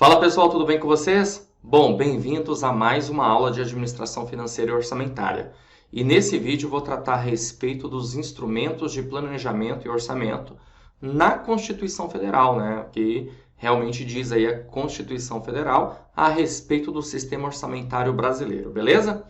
Fala pessoal, tudo bem com vocês? Bom, bem-vindos a mais uma aula de administração financeira e orçamentária. E nesse vídeo vou tratar a respeito dos instrumentos de planejamento e orçamento na Constituição Federal, né? Que realmente diz aí a Constituição Federal a respeito do sistema orçamentário brasileiro, beleza?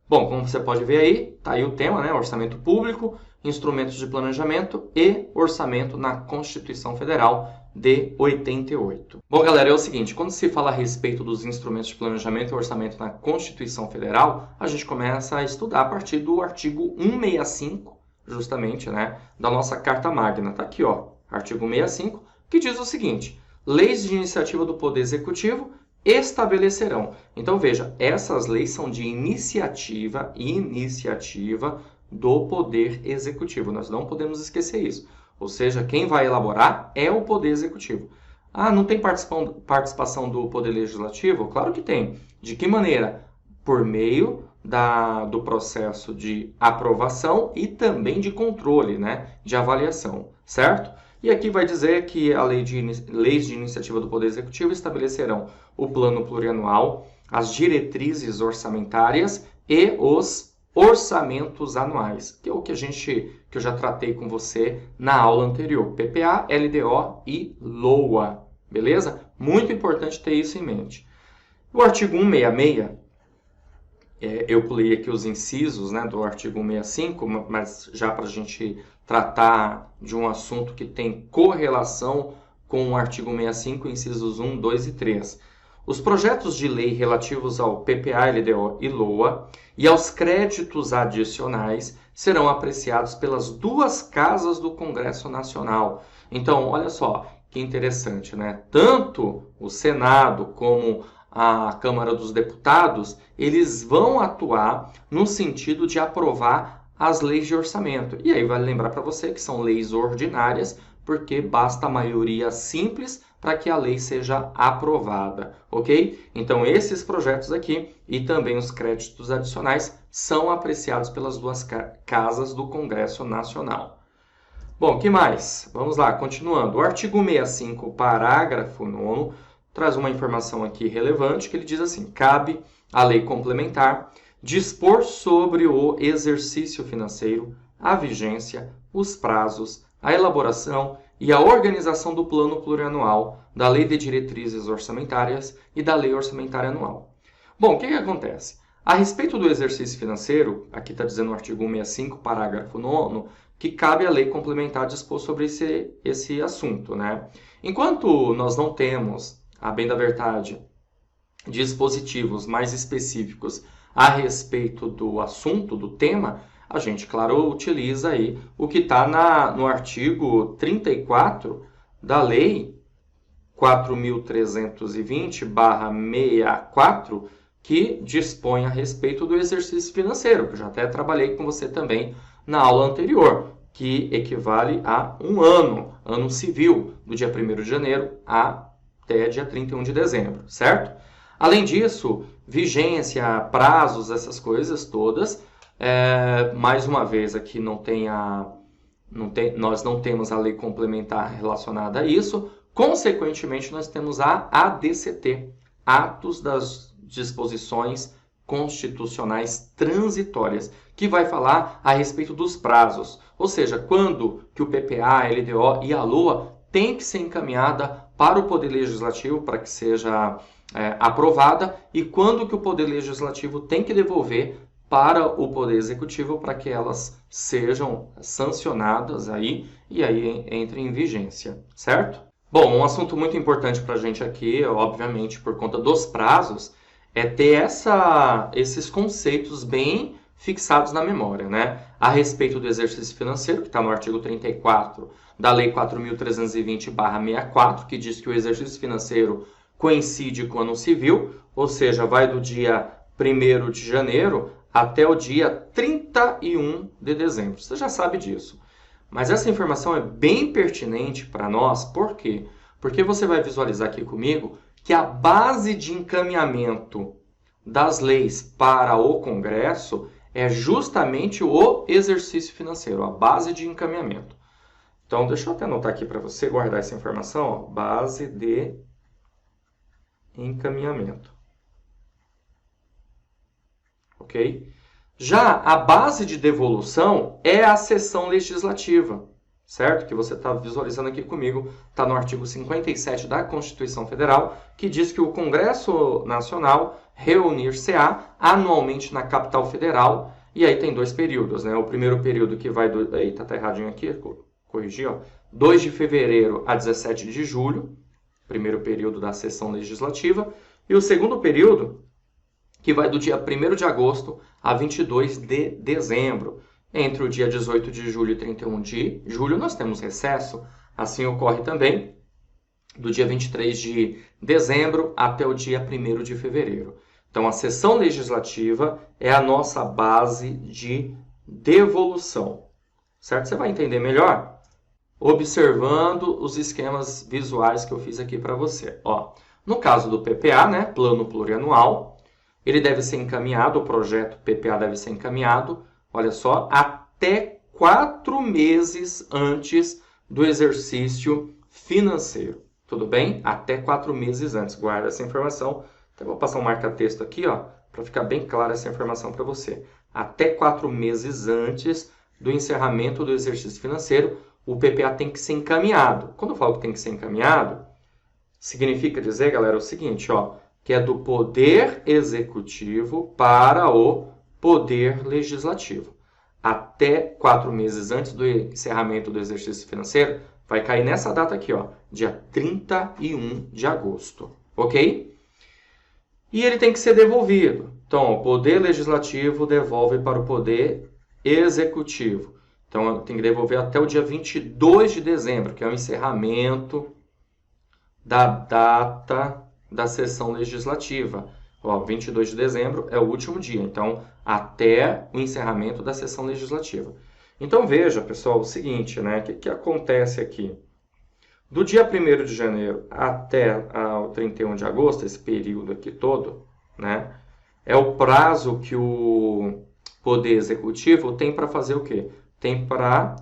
Bom, como você pode ver aí, tá aí o tema, né? Orçamento público, instrumentos de planejamento e orçamento na Constituição Federal de 88. Bom, galera, é o seguinte, quando se fala a respeito dos instrumentos de planejamento e orçamento na Constituição Federal, a gente começa a estudar a partir do artigo 165, justamente, né, da nossa Carta Magna. Tá aqui, ó, artigo 165, que diz o seguinte: leis de iniciativa do Poder Executivo estabelecerão. Então, veja, essas leis são de iniciativa do Poder Executivo. Nós não podemos esquecer isso. Ou seja, quem vai elaborar é o Poder Executivo. Ah, não tem participação do Poder Legislativo? Claro que tem. De que maneira? Por meio do processo de aprovação e também de controle, né? De avaliação, certo? E aqui vai dizer que a leis de iniciativa do Poder Executivo estabelecerão o plano plurianual, as diretrizes orçamentárias e os orçamentos anuais, que é o que eu já tratei com você na aula anterior, PPA, LDO e LOA, beleza? Muito importante ter isso em mente. O artigo 166, eu pulei aqui os incisos, né, do artigo 165, mas já para a gente tratar de um assunto que tem correlação com o artigo 165, incisos 1, 2 e 3. Os projetos de lei relativos ao PPA, LDO e LOA e aos créditos adicionais serão apreciados pelas duas casas do Congresso Nacional. Então, olha só que interessante, né? Tanto o Senado como a Câmara dos Deputados, eles vão atuar no sentido de aprovar as leis de orçamento. E aí vale lembrar para você que são leis ordinárias, porque basta a maioria simples para que a lei seja aprovada, ok? Então, esses projetos aqui e também os créditos adicionais são apreciados pelas duas casas do Congresso Nacional. Bom, o que mais? Vamos lá, continuando. O artigo 165, parágrafo 9º, traz uma informação aqui relevante, que ele diz assim: cabe à lei complementar dispor sobre o exercício financeiro, a vigência, os prazos, a elaboração e a organização do plano plurianual, da lei de diretrizes orçamentárias e da lei orçamentária anual. Bom, o que acontece? A respeito do exercício financeiro, aqui está dizendo no artigo 165, parágrafo 9º, que cabe à lei complementar dispor sobre esse assunto, né? Enquanto nós não temos, a bem da verdade, dispositivos mais específicos a respeito do assunto, do tema, a gente, claro, utiliza aí o que está no artigo 34 da Lei 4.320/64, que dispõe a respeito do exercício financeiro, que eu já até trabalhei com você também na aula anterior, que equivale a um ano civil, do dia 1º de janeiro até dia 31 de dezembro, certo? Além disso, vigência, prazos, essas coisas todas, mais uma vez aqui nós não temos a lei complementar relacionada a isso, consequentemente nós temos a ADCT, Atos das Disposições Constitucionais Transitórias, que vai falar a respeito dos prazos, ou seja, quando que o PPA, a LDO e a LOA tem que ser encaminhada para o Poder Legislativo para que seja aprovada e quando que o Poder Legislativo tem que devolver para o Poder Executivo para que elas sejam sancionadas aí e aí entrem em vigência, certo? Bom, um assunto muito importante para a gente aqui, obviamente por conta dos prazos, é ter esses conceitos bem fixados na memória, né? A respeito do exercício financeiro, que está no artigo 34 da Lei 4.320/64, que diz que o exercício financeiro coincide com o ano civil, ou seja, vai do dia 1º de janeiro até o dia 31 de dezembro. Você já sabe disso. Mas essa informação é bem pertinente para nós, por quê? Porque você vai visualizar aqui comigo que a base de encaminhamento das leis para o Congresso é justamente o exercício financeiro, a base de encaminhamento. Então, deixa eu até anotar aqui para você guardar essa informação, ó, base de encaminhamento. Ok? Já a base de devolução é a sessão legislativa, certo? Que você está visualizando aqui comigo, está no artigo 57 da Constituição Federal, que diz que o Congresso Nacional reunir-se-á anualmente na capital federal, e aí tem 2 períodos, né? O primeiro período que vai do... Eita, tá erradinho aqui, corrigi, ó. 2 de fevereiro a 17 de julho, primeiro período da sessão legislativa, e o segundo período, que vai do dia 1º de agosto a 22 de dezembro. Entre o dia 18 de julho e 31 de julho, nós temos recesso. Assim ocorre também do dia 23 de dezembro até o dia 1º de fevereiro. Então, a sessão legislativa é a nossa base de devolução. Certo? Você vai entender melhor observando os esquemas visuais que eu fiz aqui para você. Ó, no caso do PPA, né, Plano Plurianual, ele deve ser encaminhado, o projeto PPA deve ser encaminhado, olha só, até 4 meses antes do exercício financeiro. Tudo bem? Até 4 meses antes. Guarda essa informação. Então, eu vou passar um marca-texto aqui, ó, para ficar bem clara essa informação para você. Até 4 meses antes do encerramento do exercício financeiro, o PPA tem que ser encaminhado. Quando eu falo que tem que ser encaminhado, significa dizer, galera, o seguinte, ó, que é do Poder Executivo para o Poder Legislativo. Até 4 meses antes do encerramento do exercício financeiro, vai cair nessa data aqui, ó, dia 31 de agosto, ok? E ele tem que ser devolvido. Então, o Poder Legislativo devolve para o Poder Executivo. Então, tem que devolver até o dia 22 de dezembro, que é o encerramento da data da sessão legislativa. Ó, 22 de dezembro é o último dia, então até o encerramento da sessão legislativa. Então veja, pessoal, o seguinte, né? O que acontece aqui? Do dia 1º de janeiro até o 31 de agosto, esse período aqui todo, né? É o prazo que o Poder Executivo tem para fazer o quê? Tem para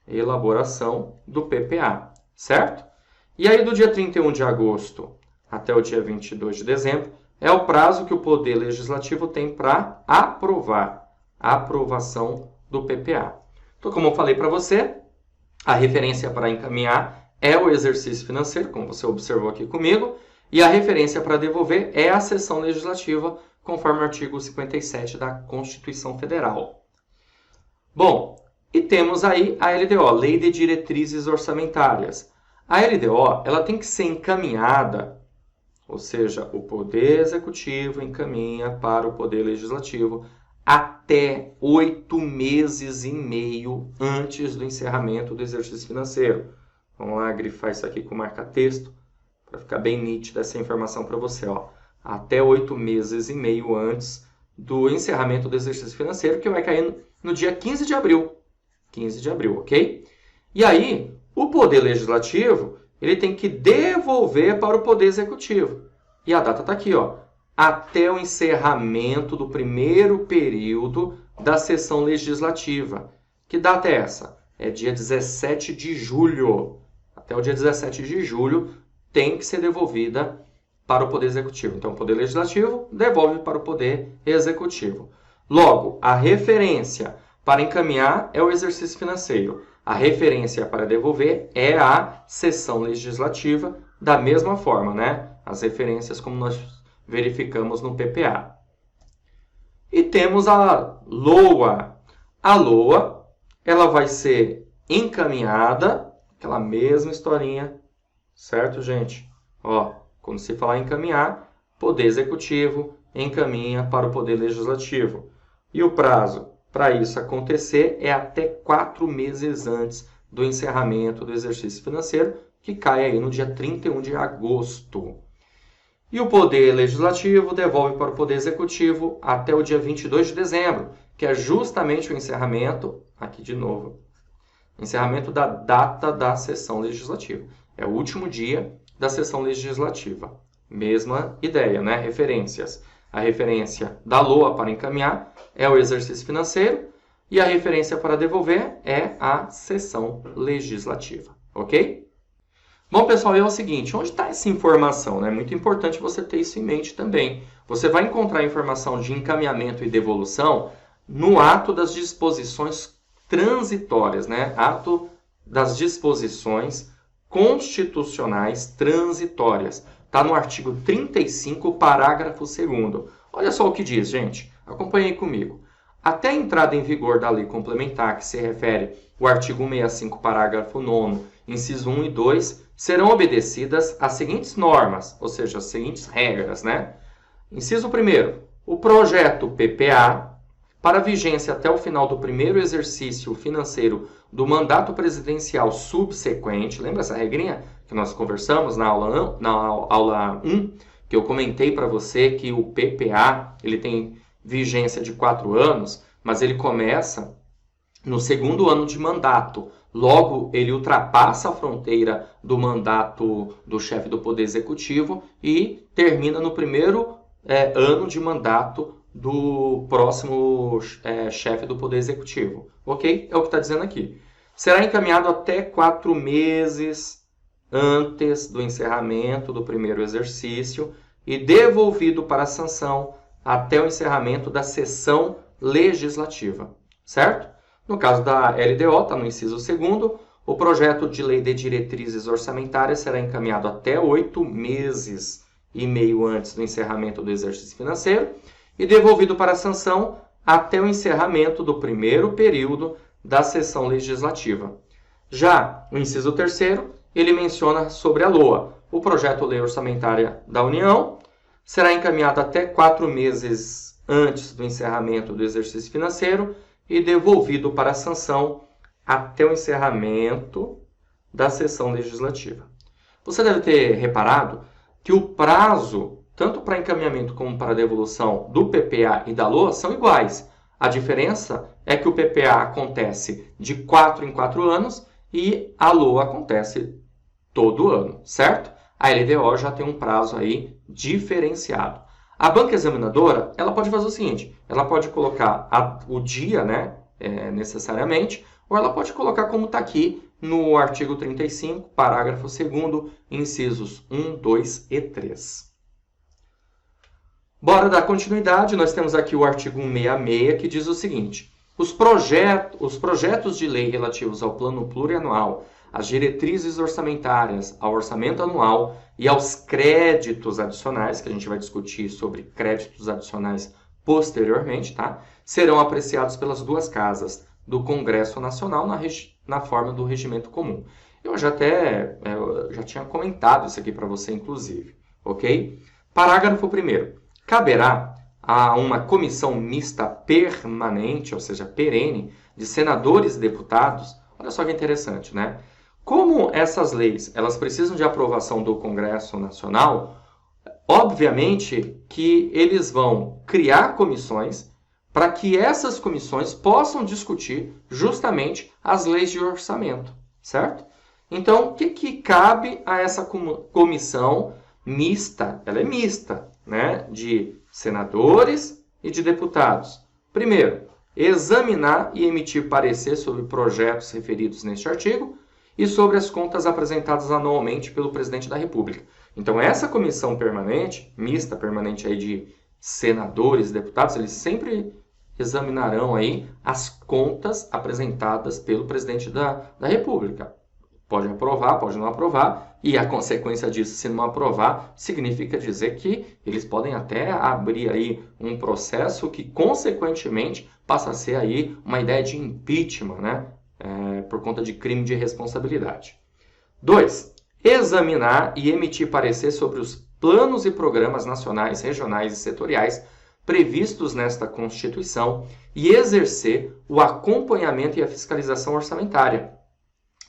elaboração do PPA, certo? E aí, do dia 31 de agosto até o dia 22 de dezembro, é o prazo que o Poder Legislativo tem para aprovação do PPA. Então, como eu falei para você, a referência para encaminhar é o exercício financeiro, como você observou aqui comigo, e a referência para devolver é a sessão legislativa, conforme o artigo 57 da Constituição Federal. Bom, e temos aí a LDO, Lei de Diretrizes Orçamentárias. A LDO, ela tem que ser encaminhada, ou seja, o Poder Executivo encaminha para o Poder Legislativo até 8 meses e meio antes do encerramento do exercício financeiro. Vamos lá grifar isso aqui com marca-texto, para ficar bem nítida essa informação para você. Ó. Até 8 meses e meio antes do encerramento do exercício financeiro, que vai cair no dia 15 de abril. 15 de abril, ok? E aí, o Poder Legislativo, ele tem que devolver para o Poder Executivo. E a data está aqui, ó. Até o encerramento do primeiro período da sessão legislativa. Que data é essa? É dia 17 de julho. Até o dia 17 de julho tem que ser devolvida para o Poder Executivo. Então, o Poder Legislativo devolve para o Poder Executivo. Logo, a referência para encaminhar é o exercício financeiro. A referência para devolver é a sessão legislativa, da mesma forma, né? As referências como nós verificamos no PPA. E temos a LOA. A LOA, ela vai ser encaminhada, aquela mesma historinha, certo, gente? Ó, quando se falar encaminhar, Poder Executivo encaminha para o Poder Legislativo. E o prazo para isso acontecer é até 4 meses antes do encerramento do exercício financeiro, que cai aí no dia 31 de agosto. E o Poder Legislativo devolve para o Poder Executivo até o dia 22 de dezembro, que é justamente o encerramento, aqui de novo, encerramento da data da sessão legislativa. É o último dia da sessão legislativa. Mesma ideia, né? Referências. A referência da LOA para encaminhar é o exercício financeiro e a referência para devolver é a sessão legislativa, ok? Bom, pessoal, é o seguinte, onde está essa informação? É muito importante você ter isso em mente também. Você vai encontrar a informação de encaminhamento e devolução no ato das disposições transitórias, né? Ato das disposições constitucionais transitórias. Está no artigo 35, parágrafo 2º. Olha só o que diz, gente. Acompanhe aí comigo. Até a entrada em vigor da lei complementar, que se refere ao artigo 165, parágrafo 9º, inciso 1 e 2, serão obedecidas as seguintes normas, ou seja, as seguintes regras, né? Inciso 1º, o projeto PPA, para vigência até o final do primeiro exercício financeiro do mandato presidencial subsequente, lembra essa regrinha que nós conversamos na aula 1, que eu comentei para você que o PPA ele tem vigência de 4 anos, mas ele começa no segundo ano de mandato. Logo, ele ultrapassa a fronteira do mandato do chefe do Poder Executivo e termina no primeiro ano de mandato do próximo chefe do Poder Executivo. Ok? É o que está dizendo aqui. Será encaminhado até 4 meses antes do encerramento do primeiro exercício e devolvido para a sanção até o encerramento da sessão legislativa. Certo? No caso da LDO, está no inciso 2º, o projeto de lei de diretrizes orçamentárias será encaminhado até 8 meses e meio antes do encerramento do exercício financeiro e devolvido para a sanção até o encerramento do primeiro período da sessão legislativa. Já no inciso 3º, ele menciona sobre a LOA. O projeto de lei orçamentária da União será encaminhado até 4 meses antes do encerramento do exercício financeiro e devolvido para a sanção até o encerramento da sessão legislativa. Você deve ter reparado que o prazo, tanto para encaminhamento como para devolução do PPA e da LOA, são iguais. A diferença é que o PPA acontece de 4 em 4 anos e a LOA acontece todo ano, certo? A LDO já tem um prazo aí diferenciado. A banca examinadora, ela pode fazer o seguinte, ela pode colocar o dia, né, necessariamente, ou ela pode colocar como está aqui no artigo 35, parágrafo 2º, incisos 1, 2 e 3. Bora dar continuidade, nós temos aqui o artigo 166, que diz o seguinte, os projetos de lei relativos ao plano plurianual, às diretrizes orçamentárias, ao orçamento anual e aos créditos adicionais, que a gente vai discutir sobre créditos adicionais posteriormente, tá? Serão apreciados pelas duas casas do Congresso Nacional na forma do regimento comum. Eu já tinha comentado isso aqui para você, inclusive, ok? Parágrafo 1º. Caberá a uma comissão mista permanente, ou seja, perene, de senadores e deputados. Olha só que interessante, né? Como essas leis elas precisam de aprovação do Congresso Nacional, obviamente que eles vão criar comissões para que essas comissões possam discutir justamente as leis de orçamento, certo? Então, o que cabe a essa comissão mista? Ela é mista, né? De senadores e de deputados. Primeiro, examinar e emitir parecer sobre projetos referidos neste artigo e sobre as contas apresentadas anualmente pelo Presidente da República. Então, essa comissão permanente, mista permanente aí de senadores e deputados, eles sempre examinarão aí as contas apresentadas pelo Presidente da República. Pode aprovar, pode não aprovar, e a consequência disso, se não aprovar, significa dizer que eles podem até abrir aí um processo que, consequentemente, passa a ser aí uma ideia de impeachment, né? Por conta de crime de responsabilidade. 2. Examinar e emitir parecer sobre os planos e programas nacionais, regionais e setoriais previstos nesta Constituição e exercer o acompanhamento e a fiscalização orçamentária,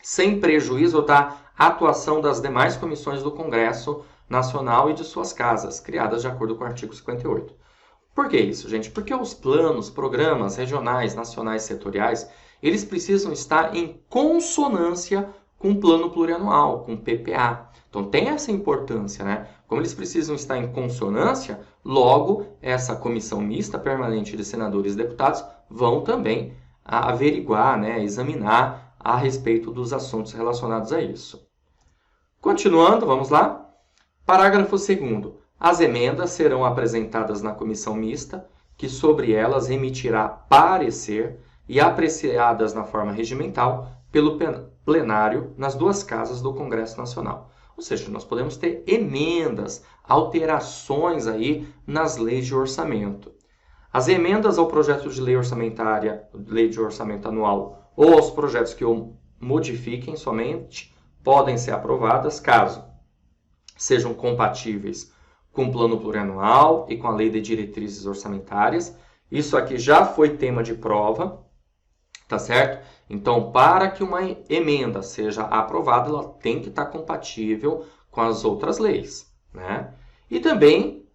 sem prejuízo da atuação das demais comissões do Congresso Nacional e de suas casas, criadas de acordo com o artigo 58. Por que isso, gente? Porque os planos, programas regionais, nacionais, setoriais, eles precisam estar em consonância com o plano plurianual, com o PPA. Então tem essa importância, né? Como eles precisam estar em consonância, logo essa comissão mista permanente de senadores e deputados vão também averiguar, né, examinar a respeito dos assuntos relacionados a isso. Continuando, vamos lá. Parágrafo 2º. As emendas serão apresentadas na comissão mista, que sobre elas emitirá parecer e apreciadas na forma regimental pelo plenário nas duas casas do Congresso Nacional. Ou seja, nós podemos ter emendas, alterações aí nas leis de orçamento. As emendas ao projeto de lei orçamentária, lei de orçamento anual, ou aos projetos que o modifiquem somente, podem ser aprovadas caso sejam compatíveis com o plano plurianual e com a lei de diretrizes orçamentárias. Isso aqui já foi tema de prova, tá certo? Então, para que uma emenda seja aprovada, ela tem que estar compatível com as outras leis, né? E também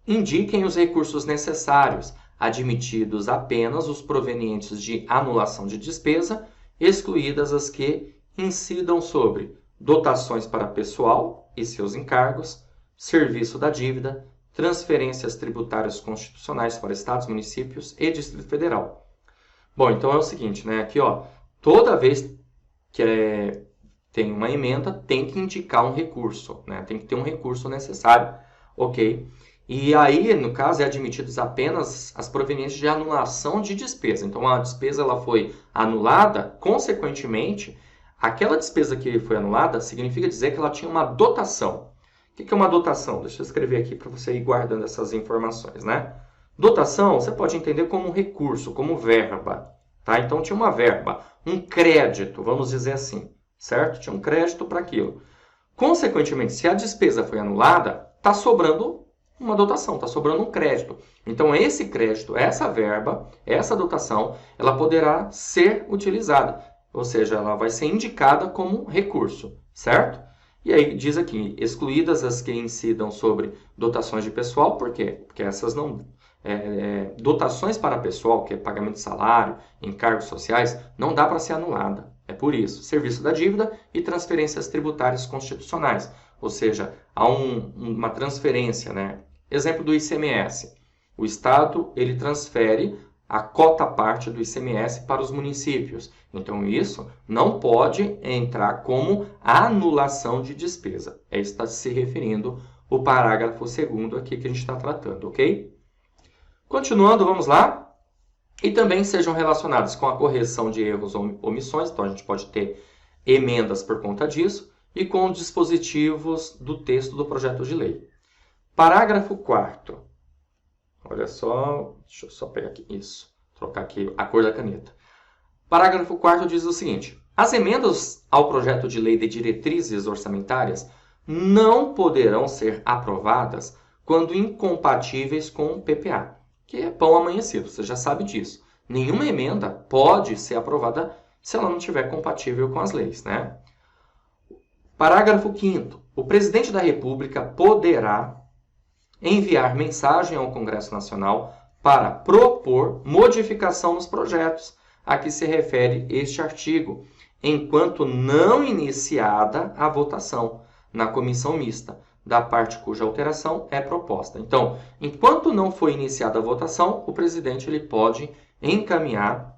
indiquem os recursos necessários, admitidos apenas os provenientes de anulação de despesa, excluídas as que incidam sobre dotações para pessoal e seus encargos, serviço da dívida, transferências tributárias constitucionais para estados, municípios e Distrito Federal. Bom, então é o seguinte, né? Aqui, ó, toda vez que tem uma emenda, tem que indicar um recurso, né? Tem que ter um recurso necessário, ok? E aí, no caso, é admitidos apenas as provenientes de anulação de despesa. Então, a despesa ela foi anulada, consequentemente, aquela despesa que foi anulada significa dizer que ela tinha uma dotação. O que é uma dotação? Deixa eu escrever aqui para você ir guardando essas informações, né? Dotação, você pode entender como um recurso, como verba, tá? Então, tinha uma verba, um crédito, vamos dizer assim, certo? Tinha um crédito para aquilo. Consequentemente, se a despesa foi anulada, está sobrando uma dotação, está sobrando um crédito. Então, esse crédito, essa verba, essa dotação, ela poderá ser utilizada. Ou seja, ela vai ser indicada como recurso, certo? E aí diz aqui, excluídas as que incidam sobre dotações de pessoal, por quê? Porque essas não... dotações para pessoal, que é pagamento de salário, encargos sociais, não dá para ser anulada. É por isso. Serviço da dívida e transferências tributárias constitucionais. Ou seja, há uma transferência, né? Exemplo do ICMS. O Estado ele transfere a cota parte do ICMS para os municípios. Então, isso não pode entrar como anulação de despesa. É isso que está se referindo o parágrafo 2º aqui que a gente está tratando, ok? Continuando, vamos lá. E também sejam relacionados com a correção de erros ou omissões. Então, a gente pode ter emendas por conta disso. E com dispositivos do texto do projeto de lei. Parágrafo 4º. Olha só, deixa eu só pegar aqui isso, trocar aqui a cor da caneta. Parágrafo 4º diz o seguinte: as emendas ao projeto de lei de diretrizes orçamentárias não poderão ser aprovadas quando incompatíveis com o PPA, que é pão amanhecido, você já sabe disso. Nenhuma emenda pode ser aprovada se ela não estiver compatível com as leis, né? Parágrafo 5º. O presidente da República poderá enviar mensagem ao Congresso Nacional para propor modificação nos projetos a que se refere este artigo, enquanto não iniciada a votação na comissão mista, da parte cuja alteração é proposta. Então, enquanto não foi iniciada a votação, o presidente ele pode encaminhar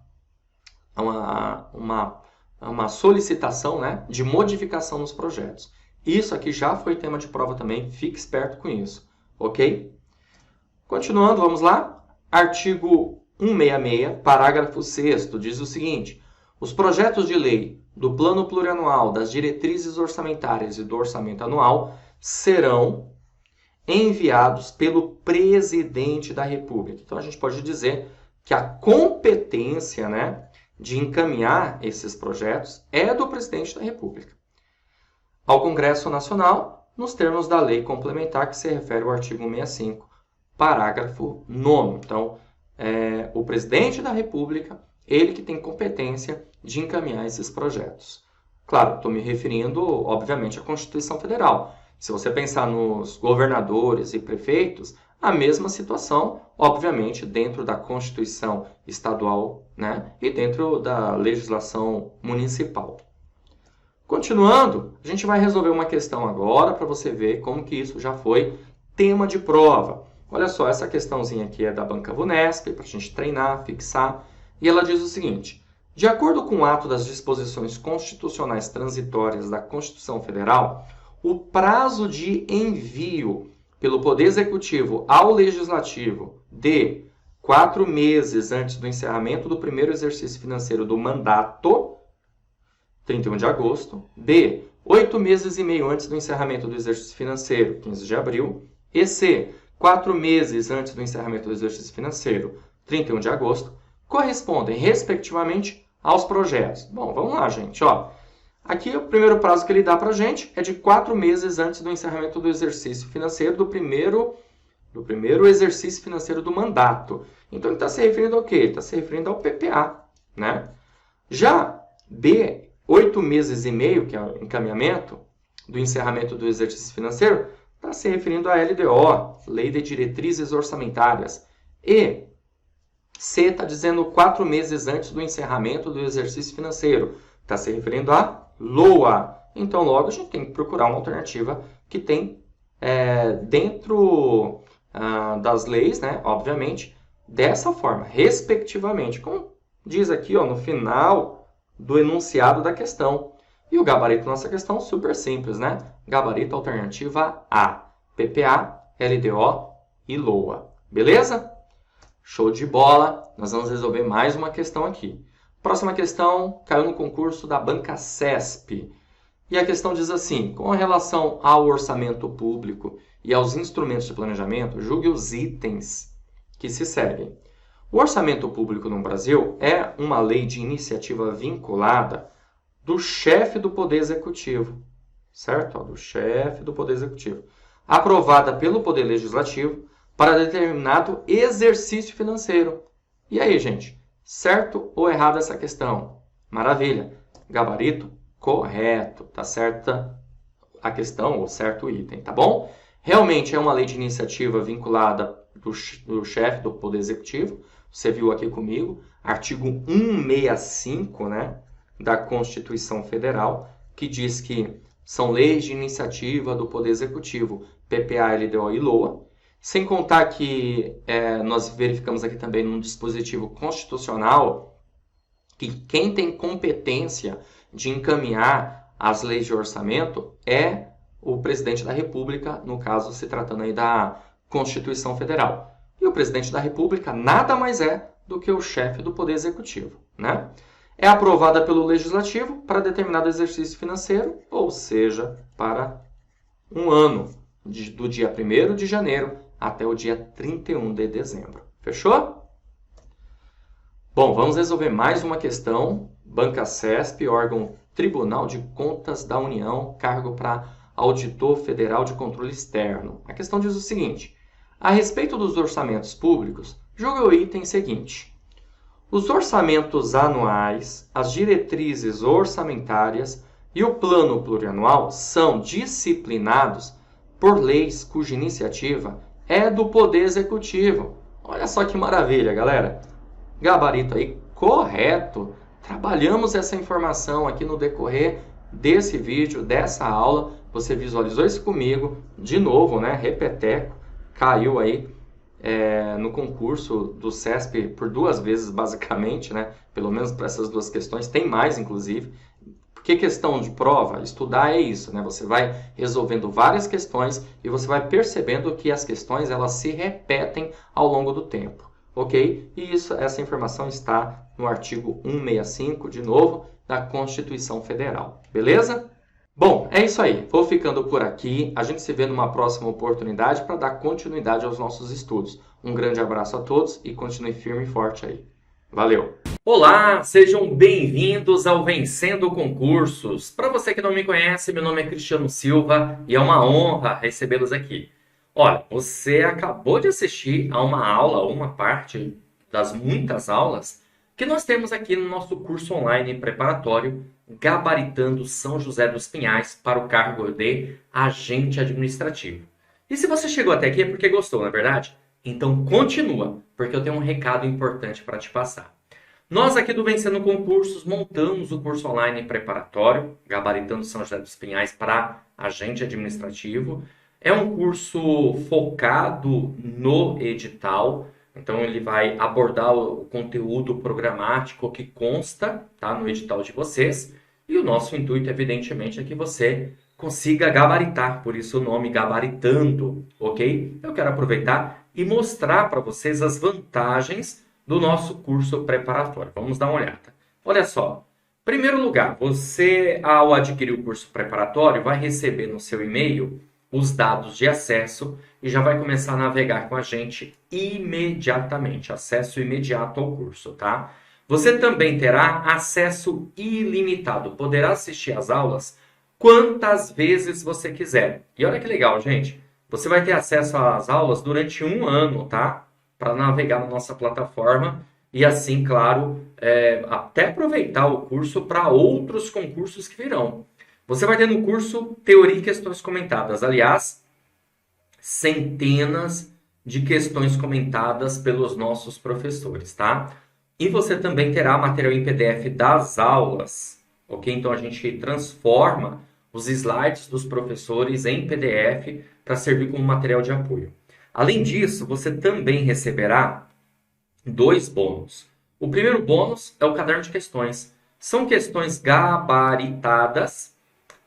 uma solicitação, né, de modificação nos projetos. Isso aqui já foi tema de prova também, fique esperto com isso. Ok? Continuando, vamos lá. Artigo 166, parágrafo 6º, diz o seguinte: os projetos de lei do Plano Plurianual, das diretrizes orçamentárias e do orçamento anual serão enviados pelo presidente da República. Então, a gente pode dizer que a competência, né, de encaminhar esses projetos é do presidente da República ao Congresso Nacional, nos termos da lei complementar que se refere ao artigo 165, parágrafo 9º. Então, o presidente da República, ele que tem competência de encaminhar esses projetos. Claro, estou me referindo, obviamente, à Constituição Federal. Se você pensar nos governadores e prefeitos, a mesma situação, obviamente, dentro da Constituição Estadual, né, e dentro da legislação municipal. Continuando, a gente vai resolver uma questão agora para você ver como que isso já foi tema de prova. Olha só, essa questãozinha aqui é da Banca Vunesp, para a gente treinar, fixar, e ela diz o seguinte: de acordo com o ato das disposições constitucionais transitórias da Constituição Federal, o prazo de envio pelo Poder Executivo ao Legislativo de 4 meses antes do encerramento do primeiro exercício financeiro do mandato, 31 de agosto. B, 8 meses e meio antes do encerramento do exercício financeiro, 15 de abril. E C, 4 meses antes do encerramento do exercício financeiro, 31 de agosto, correspondem, respectivamente, aos projetos. Bom, vamos lá, gente. Ó, aqui o primeiro prazo que ele dá para a gente é de 4 meses antes do encerramento do exercício financeiro do primeiro exercício financeiro do mandato. Então, ele está se referindo ao quê? Ele está se referindo ao PPA, né? Já B, 8 meses e meio, que é o encaminhamento do encerramento do exercício financeiro, está se referindo à LDO, Lei de Diretrizes Orçamentárias. E C está dizendo 4 meses antes do encerramento do exercício financeiro. Está se referindo à LOA. Então, logo, a gente tem que procurar uma alternativa que tem dentro das leis, né, obviamente, dessa forma, respectivamente, como diz aqui ó, no final do enunciado da questão. E o gabarito da nossa questão, super simples, né? Gabarito alternativa A, PPA, LDO e LOA. Beleza? Show de bola! Nós vamos resolver mais uma questão aqui. Próxima questão caiu no concurso da Banca CESP. E a questão diz assim, com relação ao orçamento público e aos instrumentos de planejamento, julgue os itens que se seguem. O orçamento público no Brasil é uma lei de iniciativa vinculada do chefe do Poder Executivo, certo? Do chefe do Poder Executivo, aprovada pelo Poder Legislativo para determinado exercício financeiro. E aí, gente, certo ou errado essa questão? Maravilha! Gabarito correto, tá certa a questão ou certo o item, tá bom? Realmente é uma lei de iniciativa vinculada do chefe do Poder Executivo. Você viu aqui comigo, artigo 165, né, da Constituição Federal, que diz que são leis de iniciativa do Poder Executivo, PPA, LDO e LOA. Sem contar que nós verificamos aqui também num dispositivo constitucional que quem tem competência de encaminhar as leis de orçamento é o presidente da República, no caso se tratando aí da Constituição Federal. E o presidente da República nada mais é do que o chefe do Poder Executivo, né? É aprovada pelo Legislativo para determinado exercício financeiro, ou seja, para um ano, do dia 1º de janeiro até o dia 31 de dezembro. Fechou? Bom, vamos resolver mais uma questão. Banca CESP, órgão Tribunal de Contas da União, cargo para Auditor Federal de Controle Externo. A questão diz o seguinte: a respeito dos orçamentos públicos, julgue o item seguinte. Os orçamentos anuais, as diretrizes orçamentárias e o plano plurianual são disciplinados por leis cuja iniciativa é do Poder Executivo. Olha só que maravilha, galera. Gabarito aí correto. Trabalhamos essa informação aqui no decorrer desse vídeo, dessa aula. Você visualizou isso comigo. De novo, né? Repeteco. Caiu aí no concurso do CESP por 2 vezes, basicamente, né? Pelo menos para essas 2 questões. Tem mais, inclusive. Porque questão de prova, estudar é isso, né? Você vai resolvendo várias questões e você vai percebendo que as questões elas se repetem ao longo do tempo, ok? E essa informação está no artigo 165, de novo, da Constituição Federal, beleza? Bom, é isso aí. Vou ficando por aqui. A gente se vê numa próxima oportunidade para dar continuidade aos nossos estudos. Um grande abraço a todos e continue firme e forte aí. Valeu! Olá, sejam bem-vindos ao Vencendo Concursos. Para você que não me conhece, meu nome é Cristiano Silva e é uma honra recebê-los aqui. Olha, você acabou de assistir a uma aula, uma parte das muitas aulas que nós temos aqui no nosso curso online preparatório Gabaritando São José dos Pinhais para o cargo de agente administrativo. E se você chegou até aqui é porque gostou, não é verdade? Então continua, porque eu tenho um recado importante para te passar. Nós aqui do Vencendo Concursos montamos o curso online preparatório, Gabaritando São José dos Pinhais para agente administrativo. É um curso focado no edital, então ele vai abordar o conteúdo programático que consta, tá, no edital de vocês. E o nosso intuito, evidentemente, é que você consiga gabaritar, por isso o nome gabaritando, ok? Eu quero aproveitar e mostrar para vocês as vantagens do nosso curso preparatório. Vamos dar uma olhada. Olha só, em primeiro lugar, você ao adquirir o curso preparatório vai receber no seu e-mail os dados de acesso e já vai começar a navegar com a gente imediatamente, acesso imediato ao curso, tá? Você também terá acesso ilimitado, poderá assistir às aulas quantas vezes você quiser. E olha que legal, gente, você vai ter acesso às aulas durante 1 ano, tá? Para navegar na nossa plataforma e assim, claro, até aproveitar o curso para outros concursos que virão. Você vai ter no curso Teoria e Questões Comentadas. Aliás, centenas de questões comentadas pelos nossos professores, tá? E você também terá material em PDF das aulas, ok? Então a gente transforma os slides dos professores em PDF para servir como material de apoio. Além disso, você também receberá 2 bônus. O primeiro bônus é o caderno de questões. São questões gabaritadas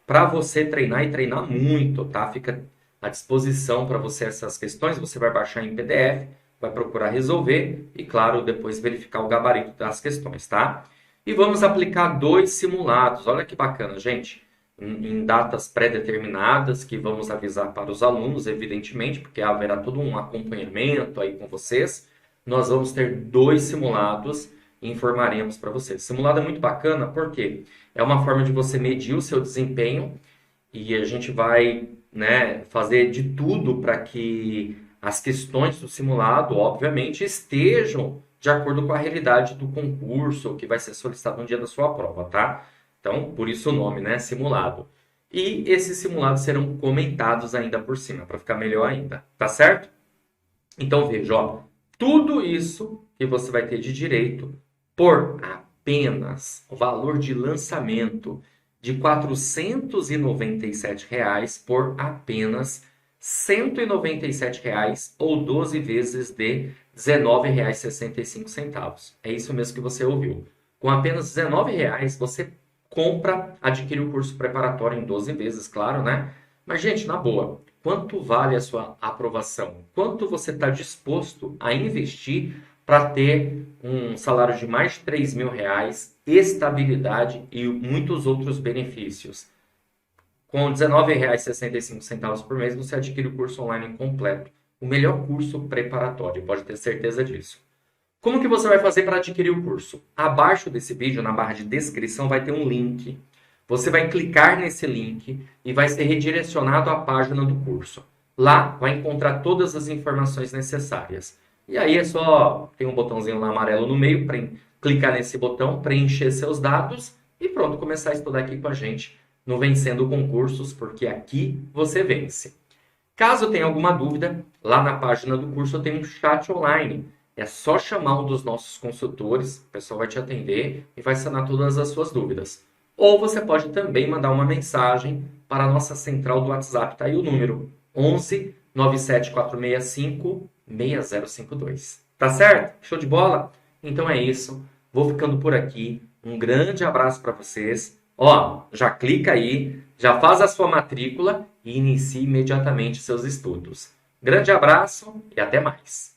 para você treinar e treinar muito, tá? Fica à disposição para você essas questões, você vai baixar em PDF, vai procurar resolver e, claro, depois verificar o gabarito das questões, tá? E vamos aplicar 2 simulados. Olha que bacana, gente. Em datas pré-determinadas, que vamos avisar para os alunos, evidentemente, porque haverá todo um acompanhamento aí com vocês. Nós vamos ter 2 simulados e informaremos para vocês. Simulado é muito bacana porque é uma forma de você medir o seu desempenho e a gente vai, né, fazer de tudo para que as questões do simulado, obviamente, estejam de acordo com a realidade do concurso que vai ser solicitado no dia da sua prova, tá? Então, por isso o nome, né? Simulado. E esses simulados serão comentados ainda por cima, para ficar melhor ainda, tá certo? Então, veja, ó, tudo isso que você vai ter de direito por apenas o valor de lançamento de R$ 497 por apenas R$ 197 ou 12 vezes de R$ 19,65. É isso mesmo que você ouviu. Com apenas R$ 19 você compra, adquire o curso preparatório em 12 vezes, claro, né? Mas, gente, na boa, quanto vale a sua aprovação? Quanto você está disposto a investir para ter um salário de mais de R$ 3.000, estabilidade e muitos outros benefícios? Com R$ 19,65 por mês, você adquire o curso online completo. O melhor curso preparatório, pode ter certeza disso. Como que você vai fazer para adquirir o curso? Abaixo desse vídeo, na barra de descrição, vai ter um link. Você vai clicar nesse link e vai ser redirecionado à página do curso. Lá vai encontrar todas as informações necessárias. E aí é só, tem um botãozinho lá amarelo no meio, para clicar nesse botão, preencher seus dados e pronto, começar a estudar aqui com a gente no Vencendo Concursos, porque aqui você vence. Caso tenha alguma dúvida, lá na página do curso eu tenho um chat online. É só chamar um dos nossos consultores, o pessoal vai te atender e vai sanar todas as suas dúvidas. Ou você pode também mandar uma mensagem para a nossa central do WhatsApp, está aí o número 11 97465 6052. Tá certo? Show de bola? Então é isso. Vou ficando por aqui. Um grande abraço para vocês. Ó, já clica aí, já faz a sua matrícula e inicie imediatamente seus estudos. Grande abraço e até mais.